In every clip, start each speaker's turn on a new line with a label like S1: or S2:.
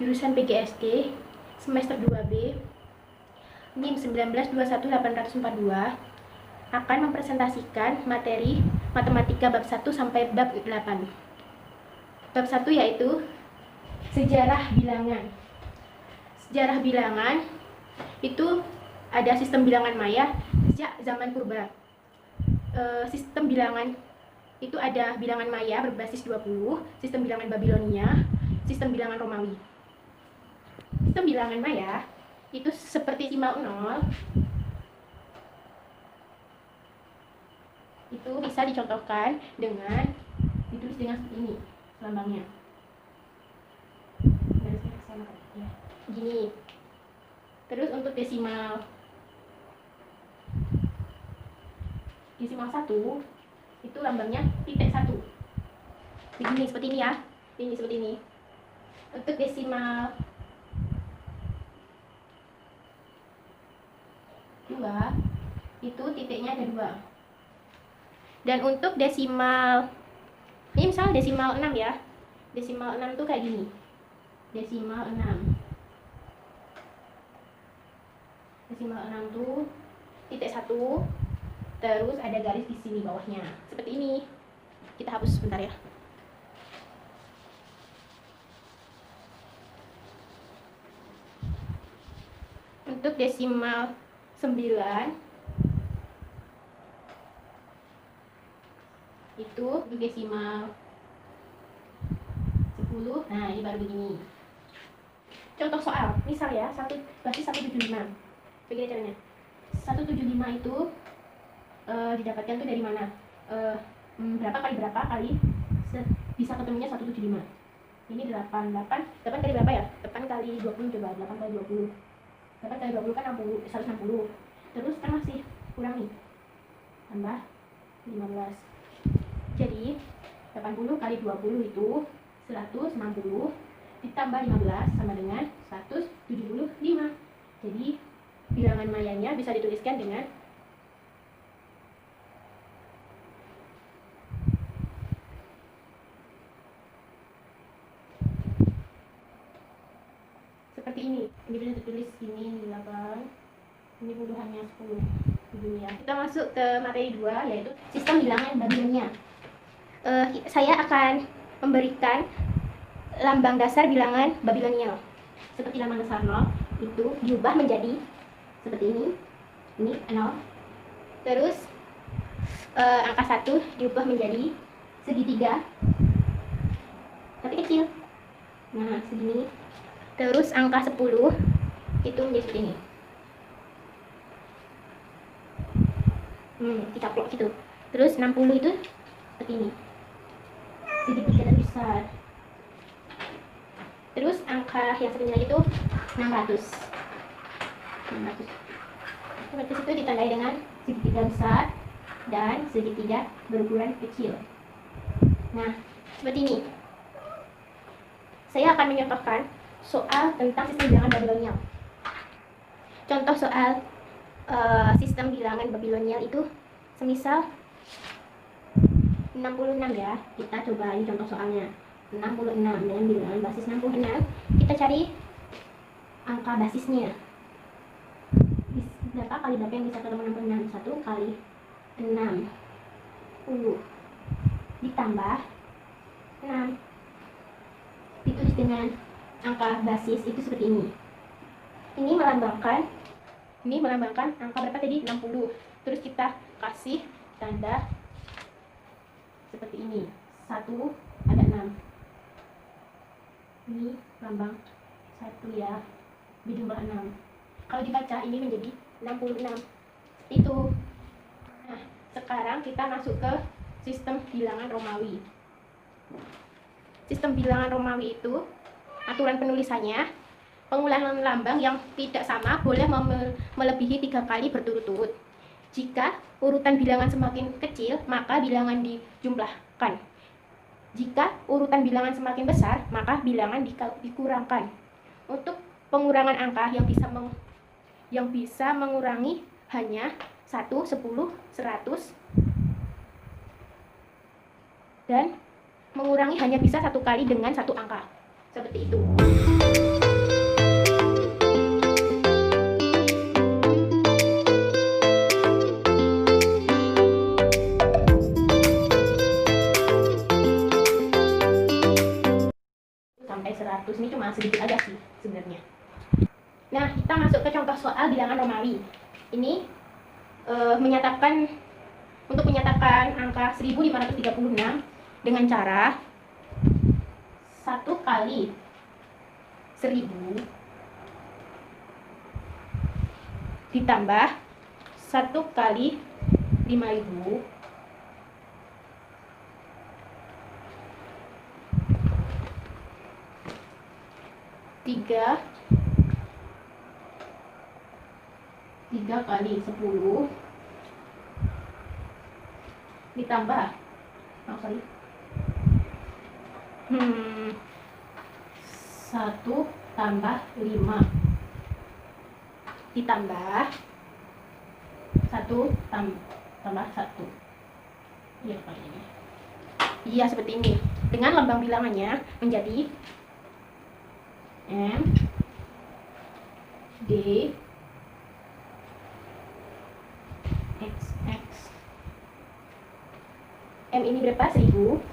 S1: jurusan PGSD semester 2B NIM 1921842 akan mempresentasikan materi matematika bab 1 sampai bab 8. Bab 1 yaitu sejarah bilangan. Sejarah bilangan itu ada sistem bilangan Maya sejak zaman purba. Sistem bilangan itu ada bilangan Maya berbasis 20, sistem bilangan Babilonia, sistem bilangan Romawi. Sistem bilangan Maya itu seperti simbol 0 itu bisa dicontohkan dengan ditulis dengan seperti ini lambangnya. Garisnya sama ya. Gini. Terus untuk desimal 1 itu lambangnya titik 1. Begini seperti ini ya. Ini seperti ini. Untuk desimal 2 itu titiknya ada 2. Dan untuk desimal ini misal desimal 6 ya. Desimal 6 tuh kayak gini. Desimal 6. Desimal 6 tuh titik 1. Terus ada garis di sini bawahnya. Seperti ini. Kita hapus sebentar ya. Untuk desimal 9 itu desimal 10. Nah, ini baru begini. Contoh soal, misal ya, basis 175. Begini caranya. 175 itu didapatkan tuh dari mana? Berapa kali bisa ketemunya 175. Ini 8 kali berapa ya? 8 kali 20 coba, 8 kali 20. 8 kali 20 kan 160. Terus kan masih kurang nih. Tambah 15. Jadi 80 kali 20 itu 160 ditambah 15 sama dengan 175. Jadi bilangan mayanya bisa dituliskan dengan seperti ini. Ini bisa ditulis ini 8, ini puluhannya 10 begini ya. Kita masuk ke materi 2 yaitu sistem bilangan Babilonia. Saya akan memberikan lambang dasar bilangan Babilonia. Seperti lambang dasar 0 itu diubah menjadi seperti ini. Ini 0. Terus angka 1 diubah menjadi segitiga tapi kecil. Nah, segini. Terus angka 10 itu menjadi seperti ini. Dicaplok gitu. Terus 60 itu seperti ini. Segitiga dan besar. Terus angka yang satunya itu 600. 600 itu ditandai dengan segitiga besar dan segitiga berukuran kecil. Nah, seperti ini. Saya akan menyontohkan soal tentang sistem bilangan Babilonia. Contoh soal sistem bilangan Babilonia itu semisal 66 ya. Kita coba ini contoh soalnya. 66 dengan bilangan basis 66. Kita cari angka basisnya. Berapa kali berapa yang bisa ketemu 66? 1 kali 60 ditambah 6. Ditulis dengan angka basis itu seperti ini. Ini melambangkan angka berapa tadi? 60. Terus kita kasih tanda seperti ini. 1 ada 6. Ini lambang 1 ya. Dijumlah 6. Kalau dibaca ini menjadi 66. Itu. Nah, sekarang kita masuk ke sistem bilangan Romawi. Sistem bilangan Romawi itu aturan penulisannya, pengulangan lambang yang tidak sama boleh melebihi 3 kali berturut-turut. Jika urutan bilangan semakin kecil, maka bilangan dijumlahkan. Jika urutan bilangan semakin besar, maka bilangan dikurangkan. Untuk pengurangan angka yang bisa mengurangi hanya 1, 10, 100 dan mengurangi hanya bisa 1 kali dengan 1 angka. Seperti itu. sini cuma sedikit aja sih sebenarnya. Nah, kita masuk ke contoh soal bilangan Romawi. Ini untuk menyatakan angka 1536 dengan cara 1 kali 1000 ditambah 1 kali 5000 3 kali 10 ditambah 1 tambah 5 ditambah 1 tambah 1. Iya, ini. Iya, seperti ini. Dengan lambang bilangannya menjadi M D X X. M ini berapa? 1000.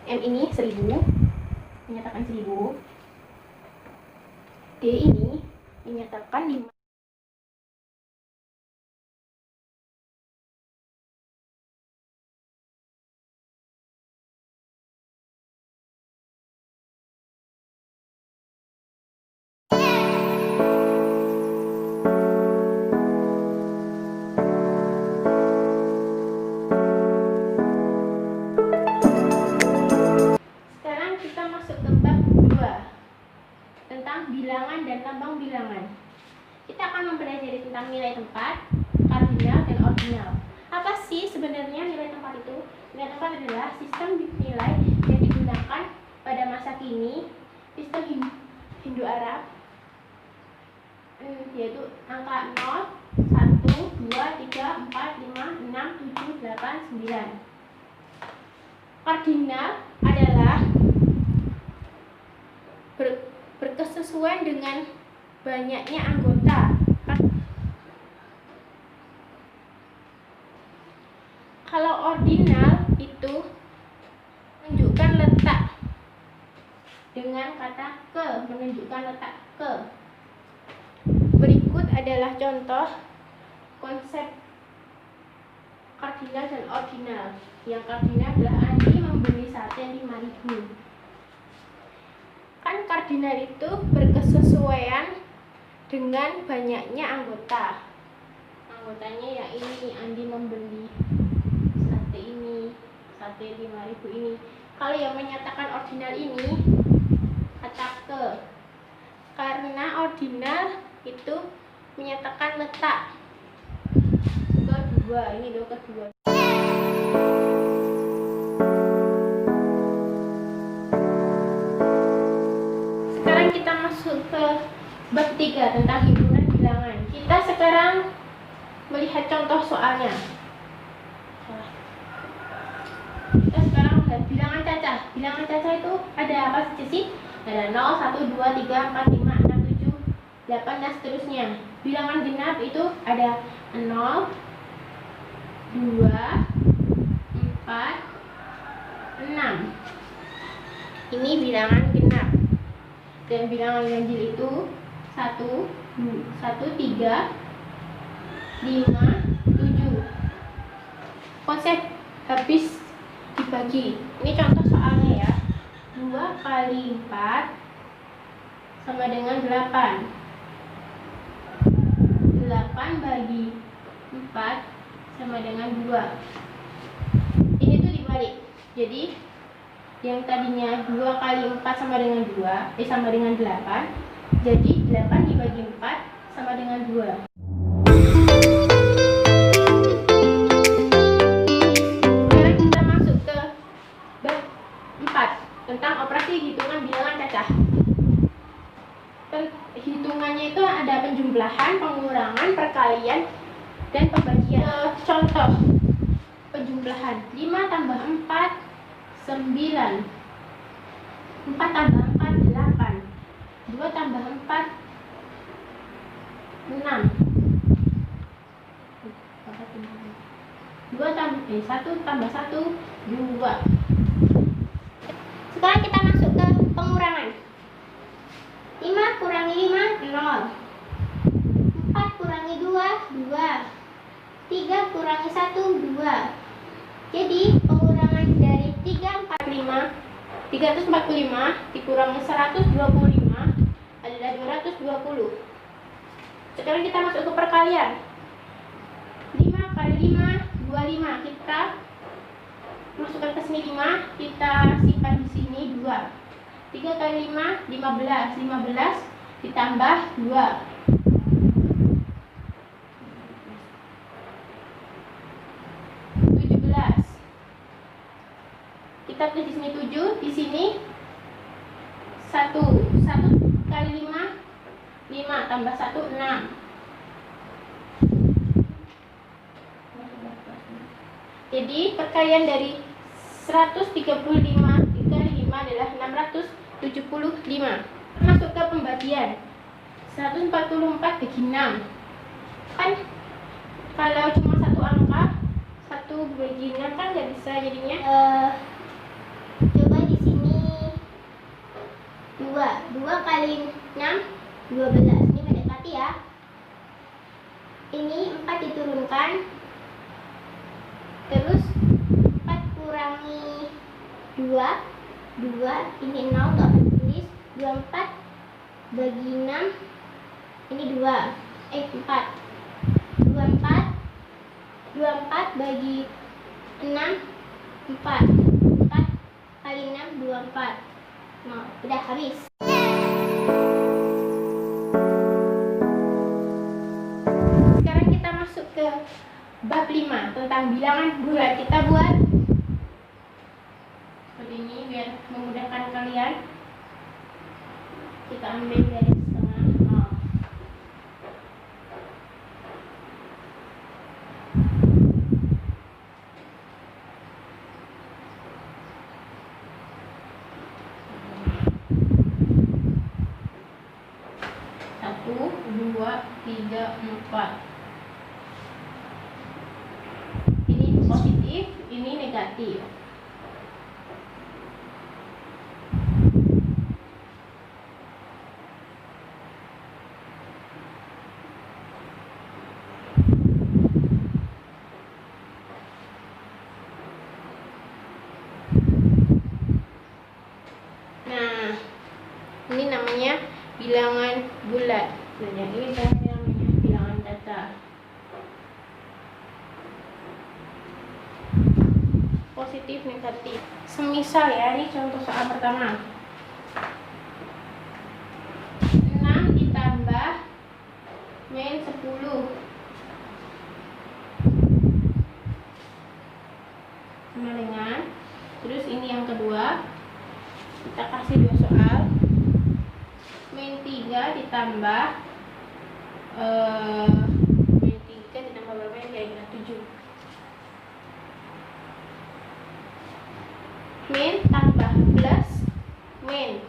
S1: M ini 1000, menyatakan 1000. D ini menyatakan 5. Bilangan dan lambang bilangan. Kita akan mempelajari tentang nilai tempat, kardinal, dan ordinal. Apa sih sebenarnya nilai tempat itu? Nilai tempat adalah sistem nilai yang digunakan pada masa kini, sistem Hindu-Arab, yaitu angka 0, 1, 2, 3, 4, 5, 6, 7, 8, 9. Kardinal adalah berkesesuaian dengan banyaknya anggota. Kalau ordinal itu menunjukkan letak dengan kata ke, menunjukkan letak ke. Berikut adalah contoh konsep kardinal dan ordinal. Yang kardinal adalah Andi membeli sate 5.000. Kan kardinal itu berkesesuaian dengan banyaknya anggota. Anggotanya ya ini, Andi membeli sate ini, sate 5.000 ini. Kalau yang menyatakan ordinal ini kata ke, karena ordinal itu menyatakan letak. Kedua, ini loh kedua. Kita masuk ke bab 3 tentang himpunan bilangan. Kita sekarang melihat contoh soalnya. Kita sekarang melihat bilangan cacah. Bilangan cacah itu ada apa saja sih? Ada 0, 1, 2, 3, 4, 5, 6, 7, 8, dan seterusnya. Bilangan genap itu ada 0, 2, 4, 6. Ini bilangan genap. Dan bilangan ganjil itu 1, 3, 5, 7. Konsep habis dibagi. Ini contoh soalnya ya. 2 kali 4 sama dengan 8. 8 bagi 4 sama dengan 2. Ini tuh dibalik. Jadi yang tadinya 2 kali 4 sama dengan 2, sama dengan 8. Jadi 8 dibagi 4 sama dengan 2. Sekarang kita masuk ke bab 4 tentang operasi hitungan bilangan cacah. Hitungannya itu ada penjumlahan, pengurangan, perkalian, dan pembagian. Contoh penjumlahan: 5 tambah 4 9. 4 tambah 4 8. 2 tambah 4 6. 1 tambah 1 2. 345 dikurangi 125 adalah 220. Sekarang kita masuk ke perkalian. 5 kali 5, 25. Kita masukkan ke sini 5, kita simpan di sini 2. 3 kali 5, 15. 15 ditambah 2. 17. Kita tulis di sini 7, di sini 1. 1 kali 5, 5 tambah 1, 6. Jadi perkalian dari 135 dikali 5 adalah 675. Masuk ke pembagian. 144 bagi 6. Kan kalau cuma satu angka, 1 bagi 6 kan nggak bisa jadinya.
S2: Coba di sini 2 kali 6 12. Ini mendekati ya. Ini 4 diturunkan. Terus 4 kurangi 2. Ini 0 nggak akan tulis. 24 bagi 6. Ini 4. 24 bagi 6 4. 4 kali 6 24. Nah, udah habis.
S1: Sekarang kita masuk ke bab 5 tentang bilangan bulat. Kita buat seperti ini biar memudahkan kalian. Kita ambil garis tengah. Satu, 2, 3, 4. Ini positif, ini negatif. Nah, ini namanya bilangan bulat. Dan yang ini namanya bilangan datar. Positif, negatif. Semisal ya, ini contoh soal pertama. 6 ditambah min 10 sama dengan, terus ini yang kedua, kita kasih 2 soal. Min 3 ditambah min 3 ditambah berapa yang kira-kira 7. Min tambah plus min.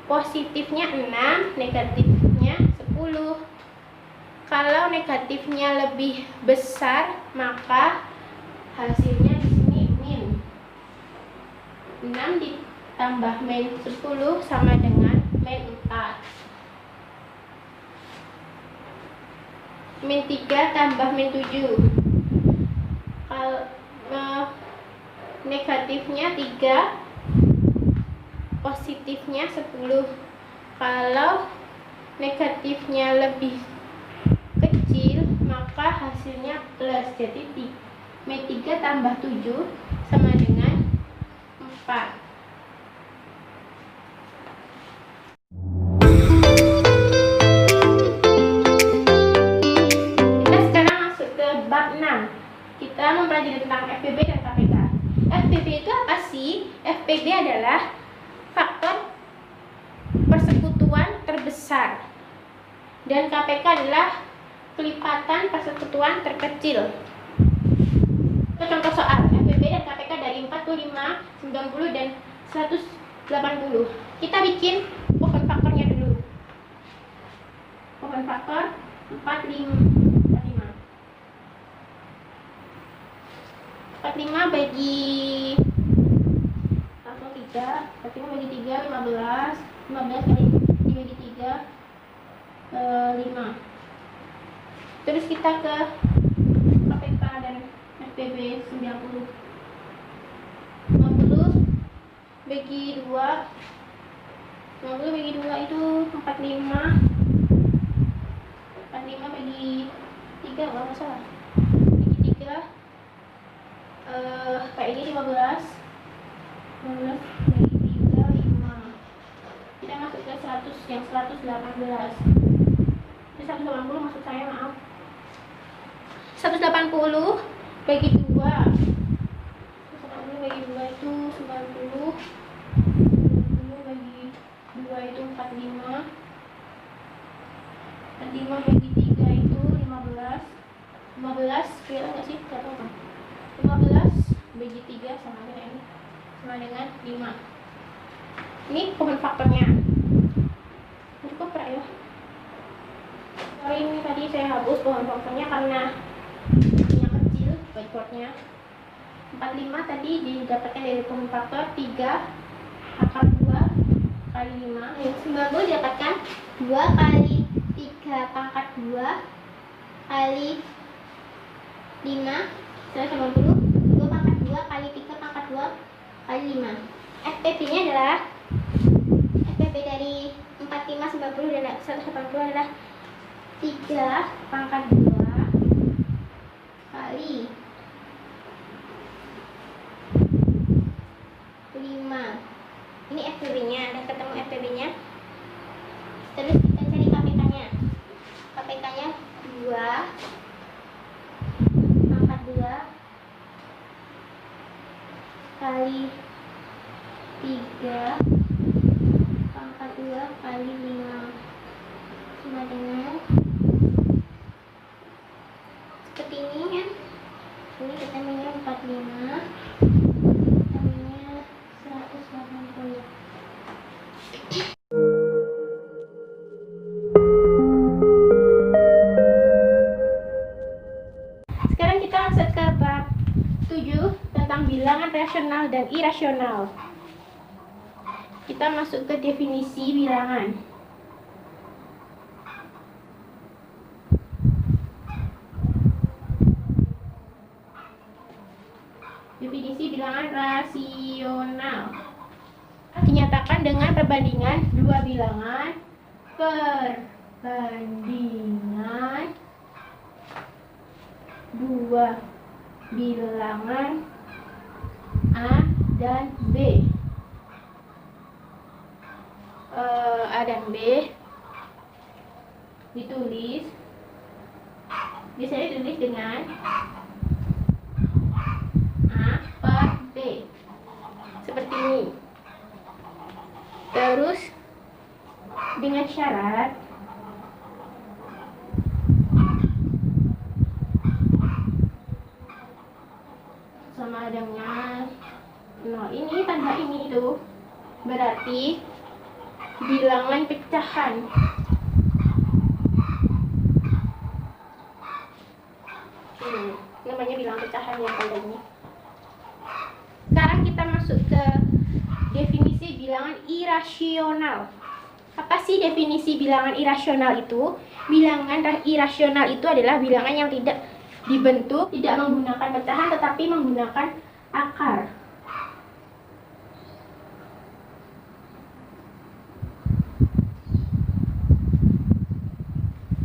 S1: Positifnya 6, negatifnya 10. Kalau negatifnya lebih besar, maka hasilnya di sini min. 6 ditambah min 10 sama dengan min 4. Min 3 tambah min 7. Kalau negatifnya 3, positifnya 10. Kalau negatifnya lebih kecil, maka hasilnya plus. Jadi min 3 tambah 7 sama dengan 4. Kita sekarang masuk ke bab 6. Kita mempelajari tentang FPB dan KPK. FPB itu apa sih? FPB adalah faktor persekutuan terbesar. Dan KPK adalah kelipatan persekutuan terkecil. Itu contoh soal FPB dan KPK dari 45, 90, dan 180. Kita bikin pohon faktornya dulu. Pohon faktor 45. 45 bagi 3, 45 bagi 3, 15. 15 kali dibagi 3, 5. Terus kita ke KPK dan FPB 90. 50 bagi 2. 50 bagi 2 itu 45. 45 bagi 3 kalau nggak salah. Bagi 3 kayak ini 15. 15 bagi 3 5. Kita masuk ke 100 yang 118. Ini 180 maksud saya, maaf. 180 bagi 2. 180 bagi 2 itu 90. 90 bagi 2 itu 45. 45 bagi 3 itu 15. 15 kelihatan nggak sih? Nggak tahu kan? 15 bagi 3 sama dengan ini, sama dengan 5. Ini common faktornya. Ini kok ya? Sorry, ini tadi saya hapus common faktornya karena ini kecil whiteboardnya. 45 tadi didapatkan dari common faktor 3 akar 2 kali 5.
S2: Yang 90 didapatkan 2 kali 3 pangkat 2 kali 5. 190. 2 pangkat 2 kali 3 pangkat 2 kali 5. FPP-nya adalah FPP dari 45, 90 dan 180 adalah 3 pangkat 2 kali 5. Ini FPB-nya, udah ketemu FPB-nya. Terus kita cari KPK-nya. KPK-nya 2 pangkat 2 kali 3 pangkat 2 kali 5 sama dengan seperti ini kan. Ini ketemunya 45, ketemunya 180.
S1: Sekarang kita masuk ke bab 7 tentang bilangan rasional dan irasional. Kita masuk ke definisi bilangan. Definisi bilangan rasional dinyatakan dengan perbandingan dua bilangan. Perbandingan dua bilangan A dan B. A dan B ditulis, bisa ditulis dengan A per B seperti ini. Terus dengan syarat sama dengan 0. Ini tanda ini itu berarti bilangan pecahan. Namanya bilangan pecahan yang tanda ini. Sekarang kita masuk ke definisi bilangan irasional. Apa sih definisi bilangan irasional itu? Bilangan irasional itu adalah bilangan yang tidak dibentuk, tidak menggunakan pecahan tetapi menggunakan akar.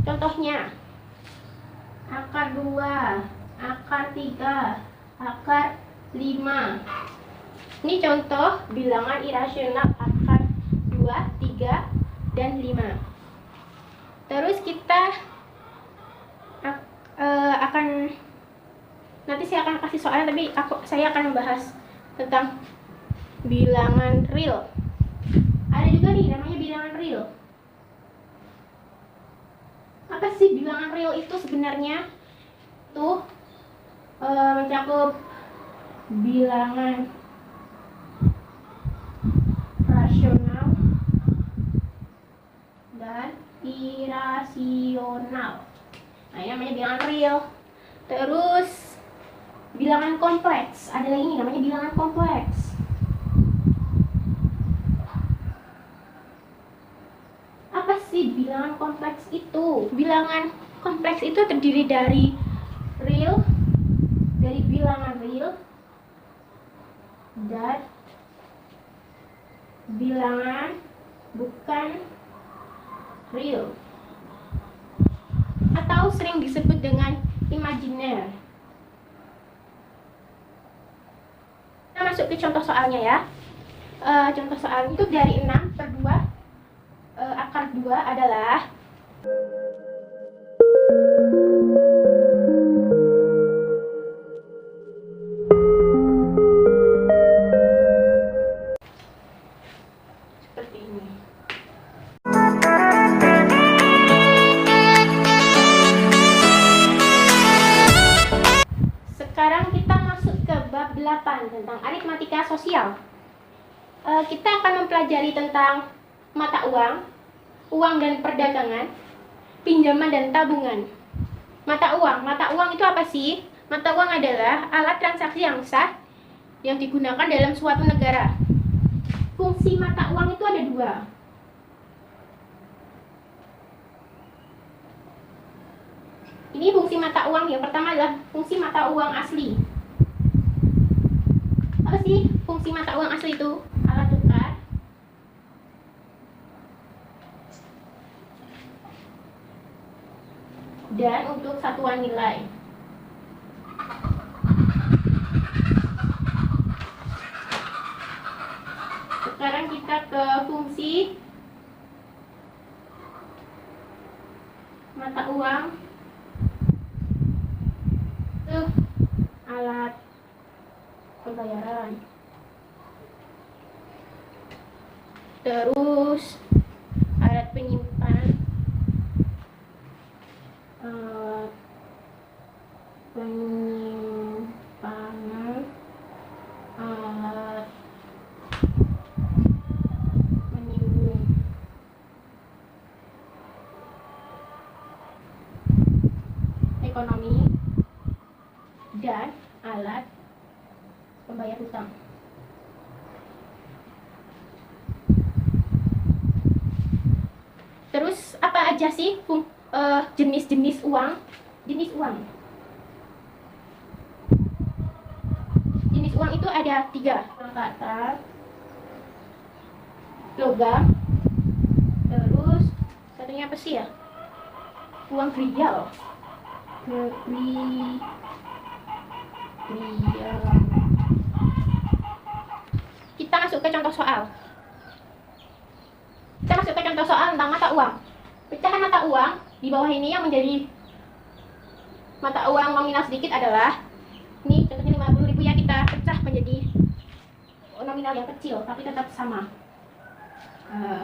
S1: Contohnya, akar 2, akar 3, akar 5. Ini contoh bilangan irasional akar 2, 3, dan 5. Terus kita akan, nanti saya akan kasih soalnya, tapi saya akan membahas tentang bilangan real. Ada juga nih namanya bilangan real. Apa sih bilangan real itu sebenarnya? Tuh mencakup bilangan rasional dan irasional. Nah, ini namanya bilangan real. Terus bilangan kompleks. Ada lagi nih namanya bilangan kompleks. Apa sih bilangan kompleks itu? Bilangan kompleks itu terdiri dari real, dari bilangan real, dan bilangan bukan real atau sering disebut dengan imajiner. Kita masuk ke contoh soalnya ya. Contoh soal itu dari 6/2 akar 2 adalah seperti ini. Sekarang kita masuk ke bab 8 tentang aritmatika sosial. Kita akan mempelajari tentang mata uang, uang dan perdagangan, pinjaman dan tabungan. Mata uang itu apa sih? Mata uang adalah alat transaksi yang sah yang digunakan dalam suatu negara. Fungsi mata uang itu ada dua. Ini fungsi mata uang. Yang pertama adalah fungsi mata uang asli. Apa sih fungsi mata uang asli itu? Alat tukar, dan untuk satuan nilai. Sekarang kita ke fungsi mata uang. Itu alat pembayaran. Terus alat penyimpan, alat menimbun. Ekonomi dan alat pembayar hutang. Terus apa aja sih jenis-jenis uang? Jenis uang itu ada 3. Kata logam, terus satunya apa sih ya? Uang real. Kita masuk ke contoh soal. Tentang mata uang. Pecahan mata uang di bawah ini yang menjadi mata uang nominal sedikit adalah ini contohnya 50.000 ya, kita pecah menjadi nominal yang kecil tapi tetap sama.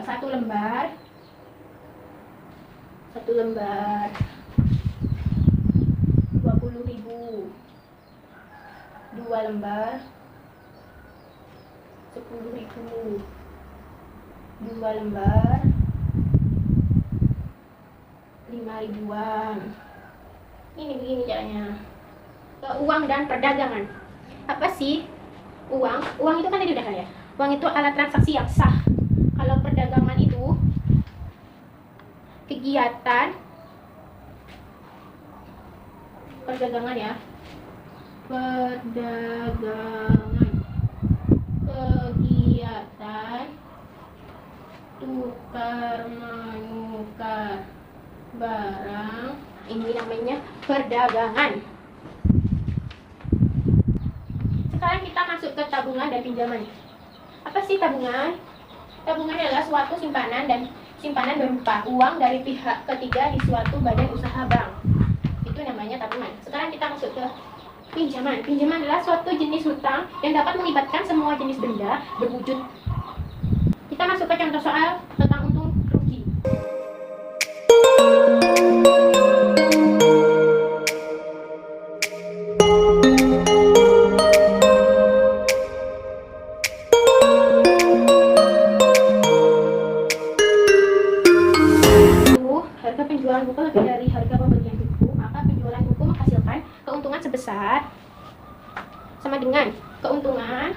S1: Satu lembar 20.000, 2 lembar 10.000, 2 lembar 5.000-an. Ini begini caranya. Uang dan perdagangan. Apa sih uang? Uang itu kan tadi udah kan ya. Uang itu alat transaksi yang sah. Kalau perdagangan itu kegiatan perdagangan ya. Kegiatan tukar menukar barang, ini namanya perdagangan. Sekarang kita masuk ke tabungan dan pinjaman. Apa sih tabungan? Tabungan adalah suatu simpanan berupa uang dari pihak ketiga di suatu badan usaha bank. Itu namanya tabungan. Sekarang kita masuk ke pinjaman. Pinjaman adalah suatu jenis hutang yang dapat melibatkan semua jenis benda berwujud. Kita masuk ke contoh soal tentang untung rugi. Harga penjualan buku lebih dari harga pembelian buku, maka penjualan buku menghasilkan keuntungan sebesar sama dengan keuntungan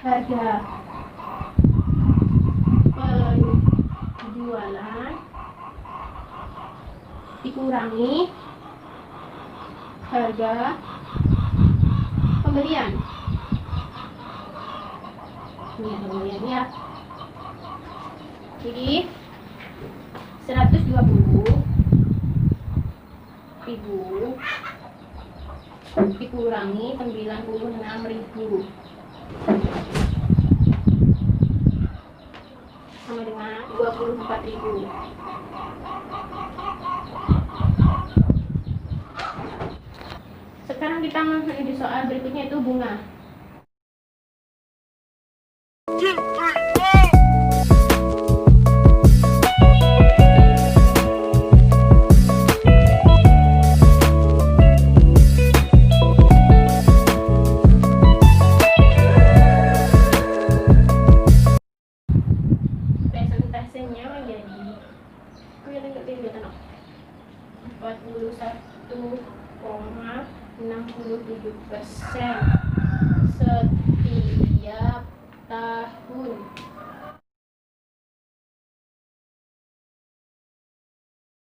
S1: harga penjualan dikurangi harga pembelian. Ini ada pembelian ya. Jadi 120.000 dikurangi 96.000 sama dengan 24.000. Sekarang kita menuju soal berikutnya, itu bunga. Presentasenya menjadi 41,67% setiap tahun.